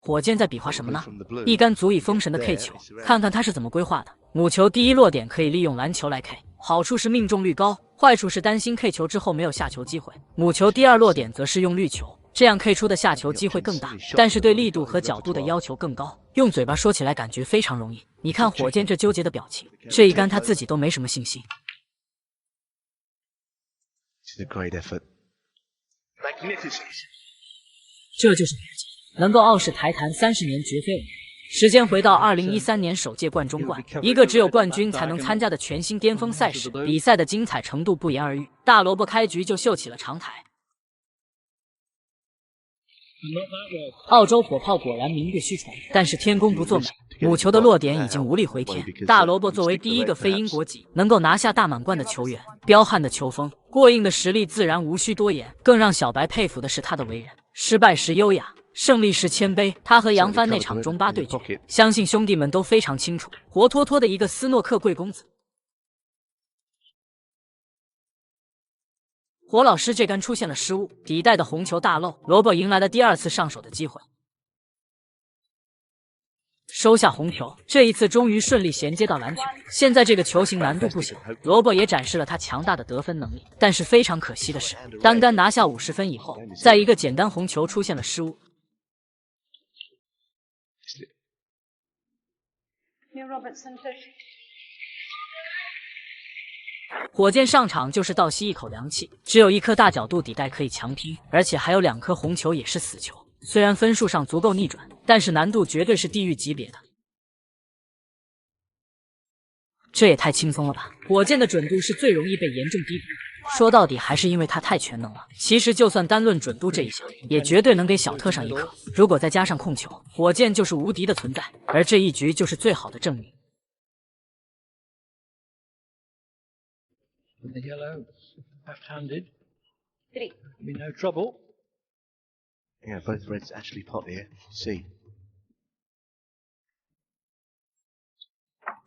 火箭在比划什么呢？一杆足以封神的 K 球，看看他是怎么规划的。母球第一落点可以利用篮球来 K， 好处是命中率高，坏处是担心 K 球之后没有下球机会。母球第二落点则是用绿球，这样 K 出的下球机会更大，但是对力度和角度的要求更高。用嘴巴说起来感觉非常容易，你看火箭这纠结的表情，这一杆他自己都没什么信心。这就是火箭，能够傲视台坛30年绝非偶然。时间回到2013年首届冠中冠，一个只有冠军才能参加的全新巅峰赛事，比赛的精彩程度不言而喻。大萝卜开局就秀起了长台，澳洲火炮果然名列虚传，但是天公不作美，母球的落点已经无力回天。大萝卜作为第一个非英国籍能够拿下大满贯的球员，彪悍的球风，过硬的实力自然无需多言。更让小白佩服的是他的为人，失败时优雅，胜利时谦卑。他和杨帆那场中巴对决，相信兄弟们都非常清楚，活脱脱的一个斯诺克贵公子。火老师这杆出现了失误，底带的红球大漏，萝卜迎来了第2次上手的机会，收下红球，这一次终于顺利衔接到篮球。现在这个球型难度不小，萝卜也展示了他强大的得分能力，但是非常可惜的是，单杆拿下50分以后，在一个简单红球出现了失误。火箭上场就是倒吸一口凉气，只有一颗大角度底带可以强拼，而且还有2颗红球也是死球。虽然分数上足够逆转，但是难度绝对是地狱级别的。这也太轻松了吧！火箭的准度是最容易被严重低估的，说到底还是因为他太全能了。其实就算单论准度这一项，也绝对能给小特上一课。如果再加上控球，火箭就是无敌的存在，而这一局就是最好的证明。The yellow, left-handed. Be no trouble. Yeah, both reds actually pot here. See.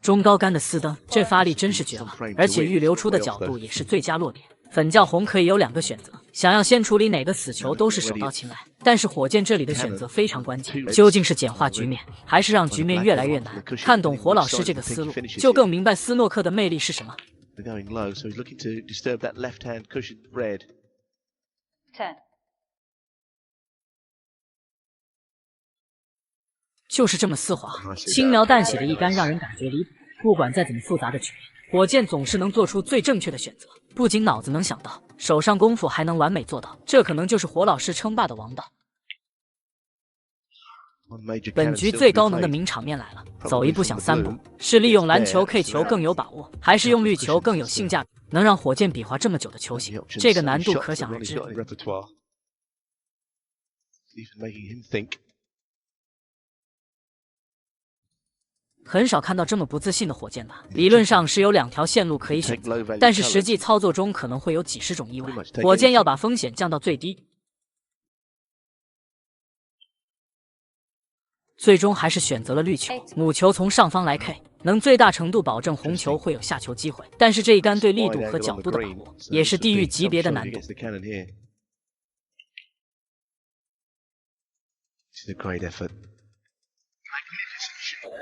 中高杆的4蹬，这发力真是绝了，而且预留出的角度也是最佳落点。粉叫红可以有2个选择，想要先处理哪个死球都是手到擒来，但是火箭这里的选择非常关键，究竟是简化局面，还是让局面越来越难？看懂火老师这个思路，就更明白斯诺克的魅力是什么。They're going low, so he's looking to disturb that left-hand cushion red. 10. 就是这么丝滑、轻描淡写的一杆，让人感觉离谱。不管再怎么复杂的局面，火箭总是能做出最正确的选择，不仅脑子能想到，手上功夫还能完美做到，这可能就是火老师称霸的王道。本局最高能的名场面来了，走一步想3步，是利用篮球 K 球更有把握，还是用绿球更有性价比？能让火箭比划这么久的球型，这个难度可想而知。很少看到这么不自信的火箭吧？理论上是有2条线路可以选择，但是实际操作中可能会有几十种意外。火箭要把风险降到最低。最终还是选择了绿球，母球从上方来 K， 能最大程度保证红球会有下球机会。但是这一杆对力度和角度的把握，也是地狱级别的难度。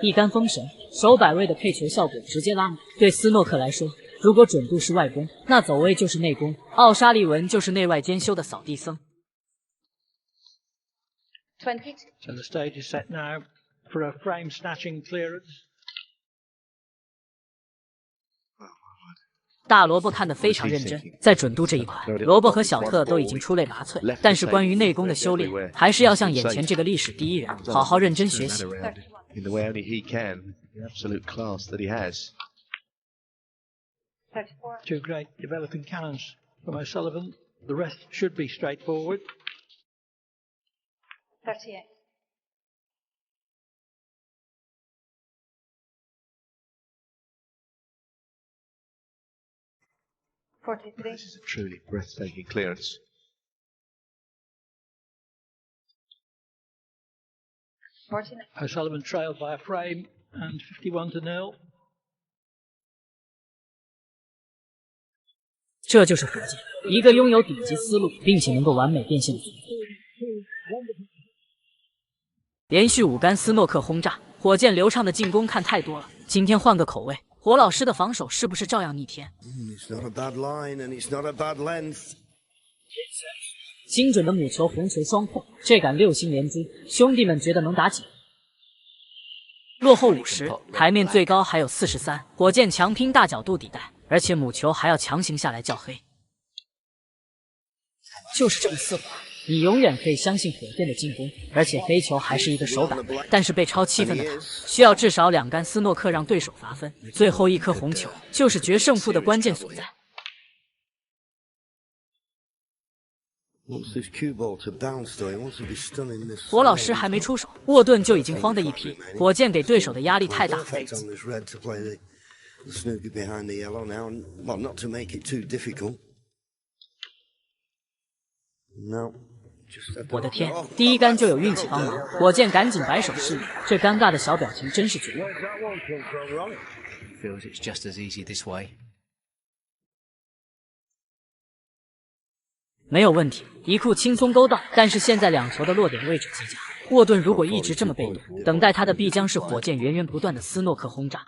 一杆封神，手摆位的配球效果直接拉满。对斯诺克来说，如果准度是外攻，那走位就是内攻。奥沙利文就是内外兼修的扫地僧。20. So the stage is set now for a frame snatching clearance. 大萝卜看得非常认真，在准度这一块，萝卜和小特都已经出类拔萃。但是关于内功的修炼，还是要向眼前这个历史第一人好好认真学习。In the way only he can, the absolute class that he has. 34. 2 great developing cannons from O'Sullivan. The rest should be straightforward. 38. 43. This is a truly breathtaking clearance. 49. O'Sullivan trailed by a frame and 51-0. 这就是火箭，一个拥有顶级思路并且能够完美变现的组合。连续5杆斯诺克轰炸，火箭流畅的进攻看太多了。今天换个口味，火老师的防守是不是照样逆天？精准的母球红球双破，这杆6星连珠，兄弟们觉得能打几？落后50，台面最高还有43，火箭强拼大角度抵带，而且母球还要强行下来叫黑。就是这么丝滑，你永远可以相信火箭的进攻，而且黑球还是一个手感，但是被超7分的他，需要至少2杆斯诺克让对手罚分，最后一颗红球就是决胜负的关键所在。火老师还没出手，沃顿就已经慌得一批。火箭给对手的压力太大了。我的天，第一杆就有运气帮忙，火箭赶紧摆手示意，这尴尬的小表情真是绝了。没有问题，一库轻松勾到，但是现在2球的落点位置极佳。沃顿如果一直这么被动，等待他的必将是火箭源源不断的斯诺克轰炸。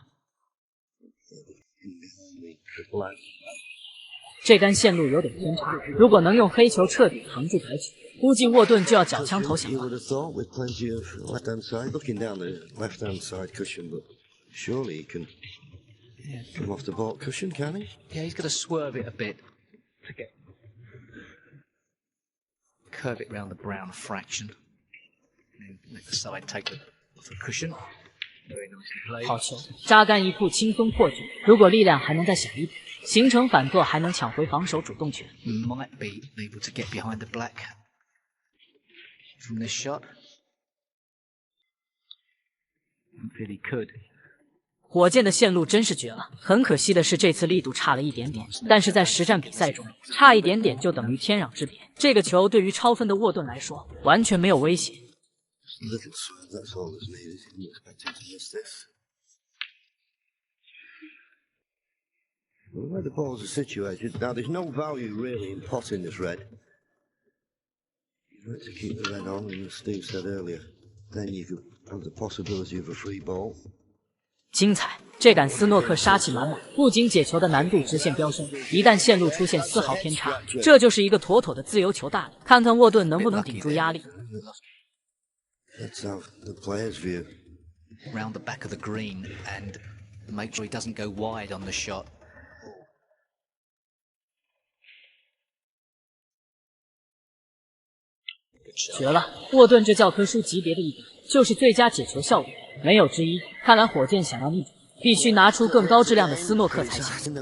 这杆线路有点偏差，如果能用黑球彻底扛住台球，估计沃顿就要缴枪投降了。Curve it round the brown a fraction. And let the side take the cushion. Very nicely played. 好球，扎干一库轻松破局。如果力量还能再小一点，形成反坐还能抢回防守主动权。Might be able to get behind the black from this shot. Really could. 火箭的线路真是绝了，很可惜的是这次力度差了一点点，但是在实战比赛中，差一点点就等于天壤之别。这个球对于超分的沃顿来说，完全没有威胁。Where the balls are situated now, there's no value really in potting this red. You like to keep the red on, and as Steve said earlier, then you could have the possibility of a free ball. 精彩！这杆斯诺克杀气满满，不仅解球的难度直线飙升，一旦线路出现丝毫偏差，这就是一个妥妥的自由球大礼。看看沃顿能不能顶住压力。Let's have the player's view. Round the back of the green and make sure he doesn't go wide on the shot. 绝了！沃顿这教科书级别的一杆，就是最佳解球效果，没有之一。看来火箭想要逆转，必须拿出更高质量的斯诺克才行。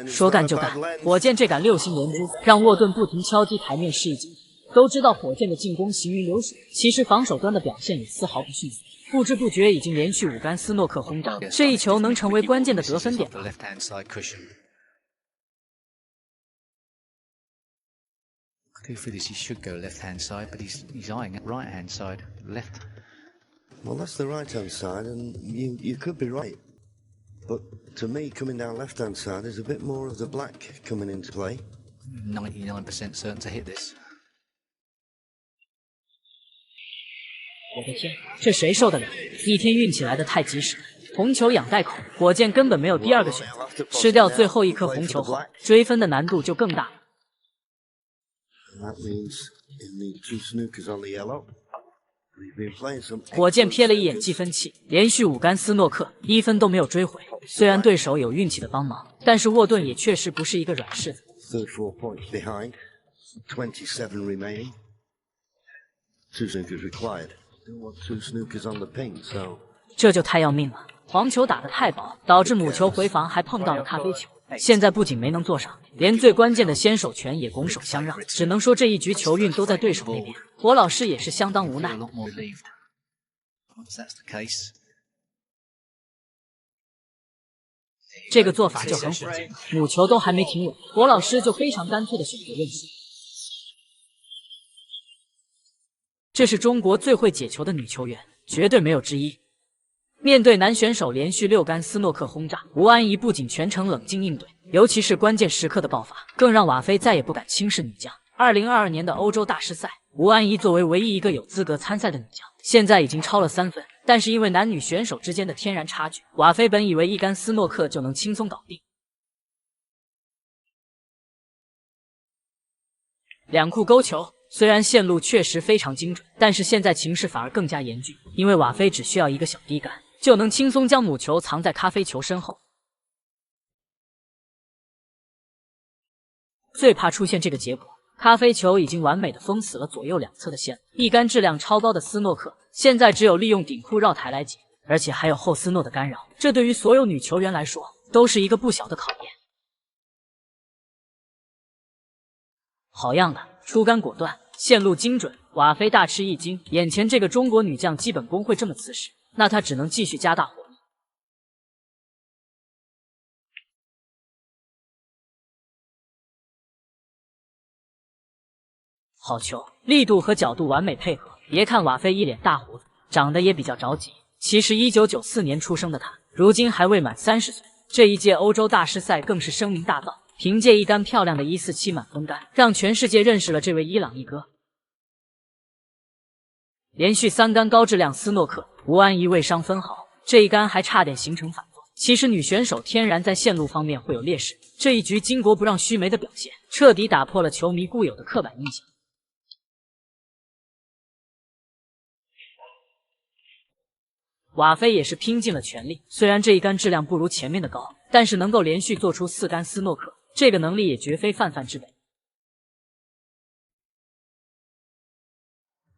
说干就干，火箭这杆6星连珠让沃顿不停敲击台面示意警惕。都知道火箭的进攻行云流水，其实防守端的表现也丝毫不逊色。不知不觉已经连续5杆斯诺克轰炸，这一球能成为关键的得分点吗？ I do feel as he should go left-hand side, but he's eyeing at right-hand side. Left. Well, that's the right-hand side, and you could be right. But to me, coming down left-hand side, there's a bit more of the black coming into play. 99% certain to hit this. 我的天，这谁受得了？一天运气来得太及时了。红球养袋口，火箭根本没有第二个选择。吃掉最后一颗红球后，追分的难度就更大了。 火箭瞥了一眼计分器，连续5杆斯诺克，1分都没有追回。虽然对手有运气的帮忙，但是沃顿也确实不是一个软柿子。这就太要命了！黄球打得太薄，导致母球回防还碰到了咖啡球。 现在不仅没能做上，连最关键的先手权也拱手相让，只能说这一局球运都在对手那边。火老师也是相当无奈。这个做法就很火箭，母球都还没停稳，火老师就非常干脆的选择任性。这是中国最会解球的女球员，绝对没有之一。面对男选手连续6杆斯诺克轰炸，吴安仪不仅全程冷静应对，尤其是关键时刻的爆发，更让瓦菲再也不敢轻视女将。2022年的欧洲大师赛，吴安仪作为唯一一个有资格参赛的女将，现在已经超了3分，但是因为男女选手之间的天然差距，瓦菲本以为1杆斯诺克就能轻松搞定。两库勾球，虽然线路确实非常精准，但是现在情势反而更加严峻，因为瓦菲只需要一个小低杆，就能轻松将母球藏在咖啡球身后。最怕出现这个结果，咖啡球已经完美的封死了左右两侧的线路，一杆质量超高的斯诺克，现在只有利用顶库绕台来解，而且还有后斯诺的干扰，这对于所有女球员来说都是一个不小的考验。好样的，出杆果断，线路精准，瓦菲大吃一惊，眼前这个中国女将基本功会这么瓷实，那她只能继续加大火力。好球，力度和角度完美配合。别看瓦菲一脸大胡子，长得也比较着急，其实1994年出生的她，如今还未满30岁。这一届欧洲大师赛更是声名大噪，凭借一杆漂亮的147满分杆，让全世界认识了这位伊朗一哥。连续3杆高质量斯诺克，吴安仪未伤分毫，这一杆还差点形成反作。其实女选手天然在线路方面会有劣势，这一局巾帼不让须眉的表现，彻底打破了球迷固有的刻板印象。瓦菲也是拼尽了全力，虽然这一杆质量不如前面的高，但是能够连续做出4杆斯诺克，这个能力也绝非泛泛之辈。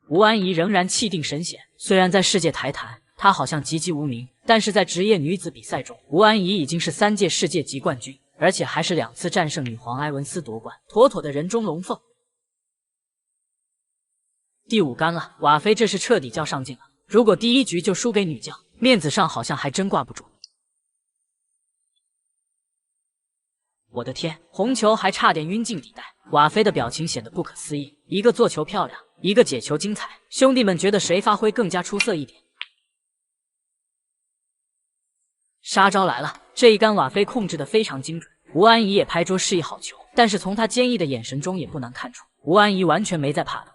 吴安仪仍然气定神闲，虽然在世界台坛她好像籍籍无名，但是在职业女子比赛中，吴安仪已经是3届世界级冠军，而且还是2次战胜女皇埃文斯夺冠，妥妥的人中龙凤。第5杆了，瓦菲这是彻底较上劲了。如果第一局就输给女将，面子上好像还真挂不住。我的天，红球还差点晕进底袋，瓦菲的表情显得不可思议，一个做球漂亮，一个解球精彩，兄弟们觉得谁发挥更加出色一点？杀招来了，这一杆瓦菲控制的非常精准，吴安仪也拍桌示意好球，但是从他坚毅的眼神中也不难看出，吴安仪完全没在怕的。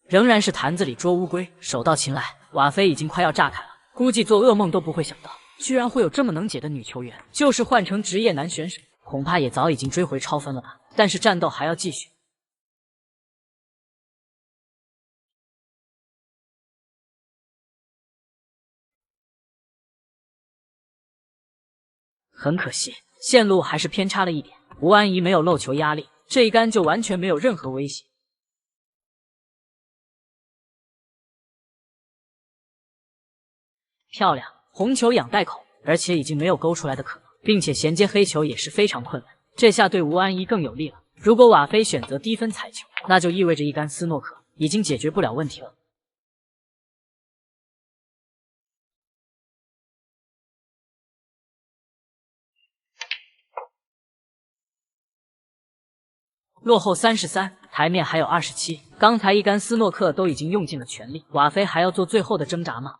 仍然是坛子里捉乌龟，手到擒来，瓦菲已经快要炸开了，估计做噩梦都不会想到，居然会有这么能解的女球员，就是换成职业男选手，恐怕也早已经追回超分了吧。但是战斗还要继续。很可惜，线路还是偏差了一点，吴安仪没有漏球压力，这一杆就完全没有任何威胁。漂亮，红球养袋口，而且已经没有勾出来的可能，并且衔接黑球也是非常困难。这下对吴安仪更有利了。如果瓦菲选择低分踩球，那就意味着一杆斯诺克已经解决不了问题了。落后33，台面还有27，刚才一杆斯诺克都已经用尽了全力，瓦菲还要做最后的挣扎吗？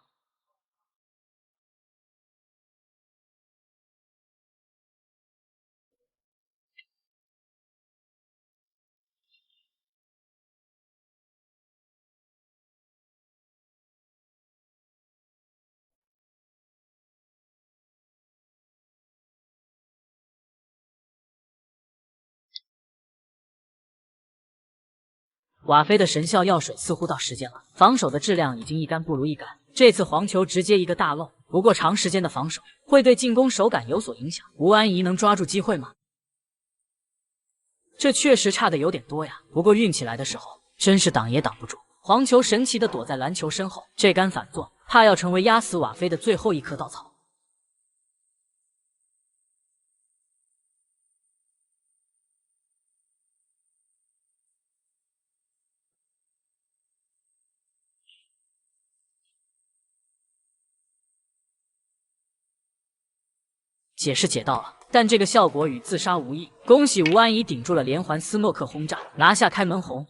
瓦菲的神效药水似乎到时间了，防守的质量已经一杆不如一杆，这次黄球直接一个大漏。不过长时间的防守会对进攻手感有所影响，吴安仪能抓住机会吗？这确实差的有点多呀，不过运气来的时候真是挡也挡不住。黄球神奇的躲在篮球身后，这杆反作怕要成为压死瓦菲的最后一棵稻草。解是解到了，但这个效果与自杀无异。恭喜吴安仪顶住了连环斯诺克轰炸，拿下开门红。